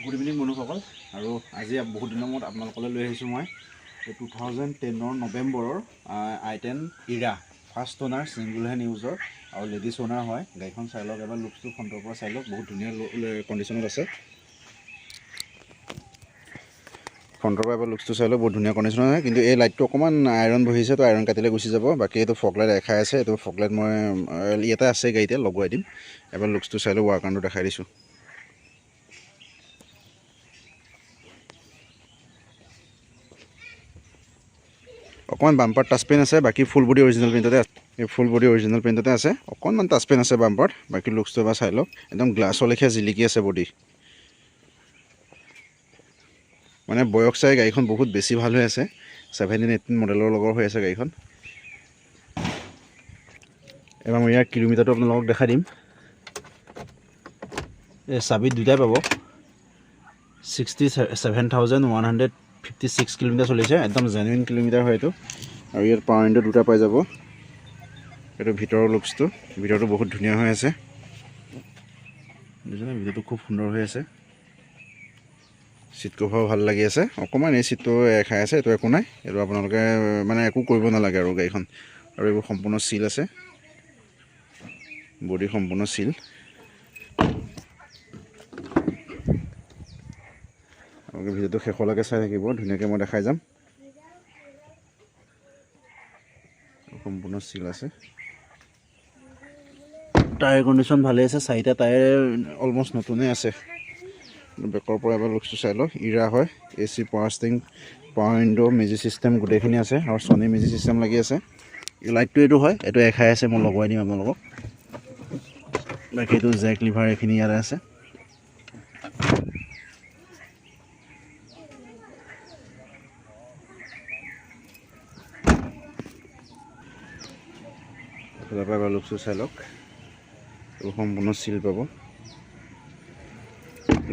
Good evening বন্ধুসকল আৰু আজি বহুত দিনৰ মূৰত আপোনালোকলৈ লৈ আহিছোঁ মই 2010 নৱেম্বৰৰ i10 ইৰা ফাৰ্ষ্ট অনাৰ ছিংগল হেণ্ড ইউজৰ আৰু লেডিজ অনাৰ হয়। গাড়ীখন চাই লওক এবাৰ, লুকছটো ফ্ৰণ্টৰ পৰা চাই লওক, বহুত ধুনীয়া কণ্ডিশ্যনত আছে। ফ্ৰণ্টৰ পৰা এবাৰ লুকছটো চাই লওক, বহুত ধুনীয়া কণ্ডিশ্যনত আছে। কিন্তু এই লাইটটো অকণমান আইৰণ বহিছে, তো আইৰণ কাটিলে গুচি যাব। বাকী এইটো ফগ লাইট দেখাই আছে, এইটো ফগ লাইট মই ইয়াতে আছে গাড়ীতে লগোৱাই দিম। এবাৰ লুকছটো চাই লওক, ৱাৰকানটো দেখাই দিছোঁ। অকণমান বাম্পাৰ টাচ পেইন আছে, বাকী ফুল বডি অৰিজিনেল পেইণ্টতে আছে। এই ফুল বডি অৰিজিনেল পেইণ্টতে আছে, অকণমান টাচ পেইন আছে বাম্পাৰত। বাকী লুকছটো এবাৰ চাই লওক, একদম গ্লাছৰ লেখীয়া জিলিকি আছে বডি। মানে বয়স চাই গাড়ীখন বহুত বেছি ভাল হৈ আছে। 17-18 মডেলৰ লগৰ হৈ আছে গাড়ীখন। এবাৰ মই ইয়াৰ কিলোমিটাৰটো আপোনালোকক দেখাই দিম। এই চাবিত দুটাই পাব। 67,156 কিলোমিটাৰ চলিছে, একদম জেনুইন কিলোমিটাৰ হয় এইটো। আৰু ইয়াত পাৱাৰ উইণ্ডো দুটা পাই যাব। এইটো ভিতৰৰ লুকছটো, ভিতৰটো বহুত ধুনীয়া হৈ আছে। বুজিছেনে, ভিতৰটো খুব সুন্দৰ হৈ আছে। চিট কভাৰো ভাল লাগি আছে। অকণমান এই চিটটো খাই আছে, এইটো একো নাই, এইটো আপোনালোকে মানে একো কৰিব নালাগে আৰু গাড়ীখন। আৰু এইবোৰ সম্পূৰ্ণ চিল আছে, বডি সম্পূৰ্ণ চিল। আপোনালোকে ভিডিঅ'টো শেষলৈকে চাই থাকিব, ধুনীয়াকৈ মই দেখাই যাম। সম্পূৰ্ণ চিল আছে। টায়াৰ কণ্ডিশ্যন ভালে আছে, 4টা টায়াৰ অলমষ্ট নতুনেই আছে। বেকৰ পৰা এবাৰ লুকছটো চাই লওক, ইৰা হয়। AC power sting, power window, music system গোটেইখিনি আছে। আৰু ছনী মিউজিক চিষ্টেম লাগি আছে। লাইটটো এইটো হয়, এইটো এখাই আছে, মই লগাই দিম আপোনালোকক। বাকী এইটো জেক লিভাৰ এইখিনি ইয়াতে আছে। এইফালৰ পৰা এবাৰ লুকছটো চাই লওক, এইবোৰ সম্পূৰ্ণ চিল পাব।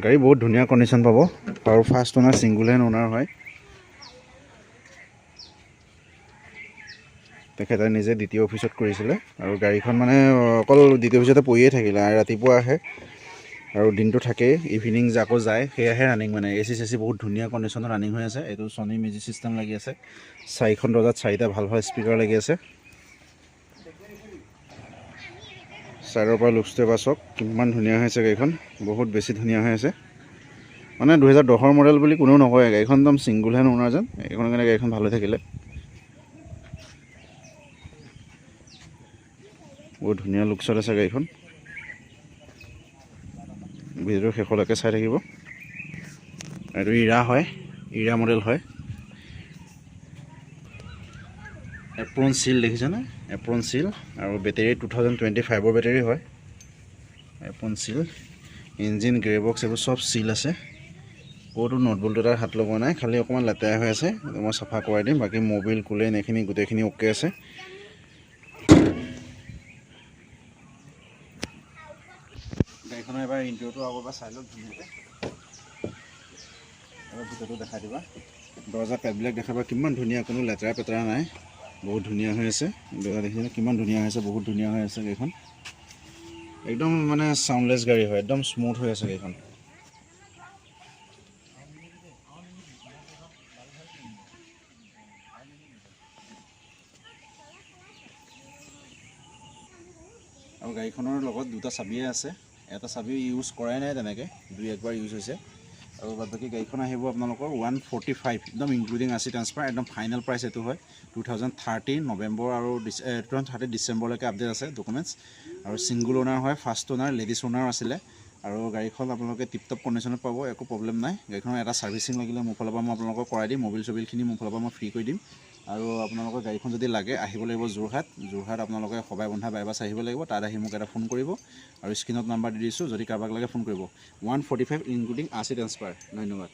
গাড়ী বহুত ধুনীয়া কণ্ডিশ্যন পাব, আৰু ফাৰ্ষ্ট অনাৰ ছিংগল হেণ্ড অনাৰ হয়। তেখেতে নিজে দ্বিতীয় অফিচত কৰিছিলে, আৰু গাড়ীখন মানে অকল দ্বিতীয় অফিচতে পৰিয়ে থাকিলে। ৰাতিপুৱা আহে আৰু দিনটো থাকেই, ইভিনিং আকৌ যায়, সেয়াহে ৰানিং। মানে AC চেচি বহুত ধুনীয়া কণ্ডিশ্যনত ৰানিং হৈ আছে। এইটো ছনী মিউজিক চিষ্টেম লাগি আছে। 4খন দৰ্জাত 4টা ভাল ভাল স্পীকাৰ লাগি আছে। চাইডৰ পৰা লুকছটো এবাৰ চাওক, কিমান ধুনীয়া হৈ আছে গাড়ীখন, বহুত বেছি ধুনীয়া হৈ আছে। মানে 2010 মডেল বুলি কোনেও নকয়, গাড়ীখন একদম ছিংগল হেণ্ড অনাৰ যেন। এইখনৰ কাৰণে গাড়ীখন ভাল হৈ থাকিলে। বহুত ধুনীয়া লুকছত আছে গাড়ীখন। ভিডিঅ'টো শেষলৈকে চাই থাকিব। এইটো ইৰা হয়, ইৰা মডেল হয়। এপ্ৰন চিল দেখিছেনে, এপ্ৰন চিল। আৰু বেটেৰী 2025ৰ বেটেৰী হয়। এপ্ৰন চিল, ইঞ্জিন, গিয়াৰবক্স এইবোৰ চব চিল আছে। ক'তো নটবল্ট এটাৰ হাত লগোৱা নাই, খালি অকণমান লেতেৰা হৈ আছে, মই চাফা কৰাই দিম। বাকী মবিল, কুলেন এইখিনি গোটেইখিনি অ'কে আছে। গাড়ীখনৰ এবাৰ ইণ্টেৰিয়ৰটো আগৰ পৰা চাই লওক ধুনীয়াকৈ। এবাৰ ভিতৰটো দেখাই দিবা, দৰ্জা পেডবিলাক দেখাবা, কিমান ধুনীয়া, কোনো লেতেৰা পেতেৰা নাই, বহুত ধুনীয়া হৈ আছে। দেখিছেনে কিমান ধুনীয়া হৈ আছে, বহুত ধুনীয়া হৈ আছে গাড়ীখন। একদম মানে চাউণ্ডলেছ গাড়ী হয়, একদম স্মুথ হৈ আছে গাড়ীখন। আৰু গাড়ীখনৰ লগত দুটা চাবিয়ে আছে, এটা চাবি ইউজ কৰাই নাই তেনেকৈ, 2-1 ইউজ হৈছে। আৰু বাকী গাড়ীখন আহিব আপোনালোকৰ 145, একদম ইনক্লুডিং RC ট্ৰান্সফাৰ। একদম ফাইনেল প্ৰাইচ এইটো হয়। 2030 নৱেম্বৰ আৰু 2030 ডিচেম্বৰলৈকে আপডেট আছে ডকুমেণ্টছ। আৰু ছিংগল অনাৰ হয়, ফাৰ্ষ্ট অনাৰ, লেডিজ অনাৰ আছিলে। আৰু গাড়ীখন আপোনালোকে টিপটপ কণ্ডিশ্যনত পাব, একো প্ৰব্লেম নাই। গাড়ীখনৰ এটা ছাৰ্ভিচিং লাগিলে মোৰ ফালৰ পৰা মই আপোনালোকক কৰাই দিম, মবিল চবিলখিনি মোৰ ফালৰ পৰা মই ফ্ৰী কৰি দিম। আৰু আপোনালোকৰ গাড়ীখন যদি লাগে, আহিব লাগিব যোৰহাট আপোনালোকে সবাই বন্ধা বাইপাছ আহিব লাগিব। তাত আহি মোক এটা ফোন কৰিব, আৰু স্ক্ৰীণত নাম্বাৰ দি দিছোঁ, যদি কাৰোবাক লাগে ফোন কৰিব। 145 ইনক্লুডিং RC ট্ৰান্সফাৰ। ধন্যবাদ।